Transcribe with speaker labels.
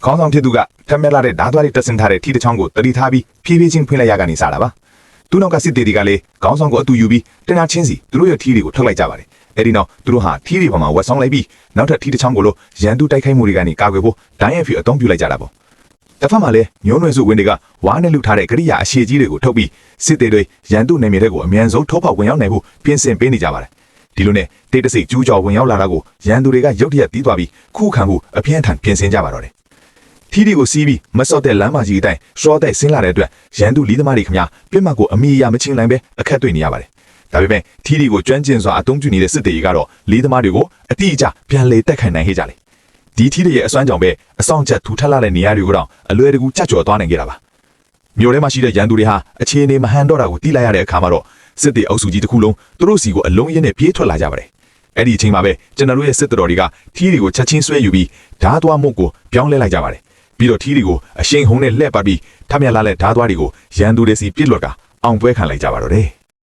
Speaker 1: ခေါင်းဆောင်ဖြစ်သူကထက်မြက်လာတဲ့ဓာတ်သွားတွေတက်ဆင်ထားတဲ့ထီတစ်ချောင်းကိုတတိထားပြီးဖြည်းဖြည်းချင်းဖွင့်လိုက်ရကနေစတာပါသူနောက်ကစစ်တေတွေကလည်းခေါင်းဆောင်ကိုအတူယူပြီးတနာချင်းစီသူတို့ရဲ့ထီတွေကိုထုတ်လိုက်ကြပါတယ်အဲ့ဒီနောက်သူတို့ဟာထီတွေပေါ်မှာဝက်ဆောင်လိုက်ပြီးနောက်ထပ်ထီတစ်ချောင်းကိုလို့ရန်သူတိုက်ခိုက်မှုတွေကနေကာကွယ်ဖို့ဒိုင်းရဖီအသုံးပြုလိုက်ကြတာပေါ့တစ်ဖက်မှာလည်းမျိုးနွယ်စုဝင်တွေကဝါးနဲ့လူထားတဲ့ကရိယာအရှိကြီးတွေကိုထုတ်ပြီးစစ်တေတွေရန်သူနယ်မြေတွေကိုအမြန်ဆုံးထိုးဖောက်ဝင်ရောက်နိုင်ဖို့ပြင်ဆင်ပေးနေကြပါတယ်ဒီလိုနဲ့တေးတစိတ်ကျူးကျော်ဝင်ရောက်လာတာကိုရန်သူတွေကရုတ်တရက်တီးသွားပြီးခုခံမှုအပြင်းထန်ပြင်ဆင်ကြပါတော့တယ်ထီတွေကိုစီးပြီးမစော့တဲ့လမ်းမကြီးအတိုင်းရှော့တဲ့ဆင်းလာတဲ့အတွက်ရန်သူလီသမားတွေခင်ဗျာပြစ်မှတ်ကိုအမိအယမချင်းနိုင်ပဲအခက်တွေ့နေရပါတယ်ဒါပေမဲ့ထီတွေကိုကျွမ်းကျင်စွာအသုံးပြုနေတဲ့စစ်တေတွေကတော့လီသမားတွေကိုအတိအကျပြန်လေတက်ခံနိုင်ခဲ့ကြတယ်ဒီထီတွေရဲ့အစွမ်းကြောင့်ပဲအဆောင်ချက်ထူထပ်လာတဲ့နေရာတွေကိုတော့အလွယ်တကူကြက်ကြော်သွားနိုင်ခဲ့တာပါမြို့ထဲမှာရှိတဲ့ရန်သူတွေဟာအခြေအနေမဟန်တော့တာကိုတိလိုက်ရတဲ့အခါမှာတော့စစ်တေအုပ်စုကြီးတစ်ခုလုံးသူတို့စီကိုအလုံးရင်းနဲ့ပြေးထွက်လာကြပါတယ်အဲ့ဒီအချိန်မှာပဲကျွန်တော်တို့ရဲ့စစ်တော်တွေကထီတွေကိုချက်ချင်းဆွဲယူပြီးဓာတ်သွားမှုကိုပြောင်းလဲလိုက်ကြပါတယ်ပြီးတော့ထီတွေကိုအရှိန်ဟုန်နဲ့လှည့်ပတ်ပြီးထမြက်လာတဲ့ဓာတ်သွားတွေကိုရန်သူတွေစီပြစ်လွတ်ကအောင်ပွဲခံလိုက်ကြပါတော့တယ်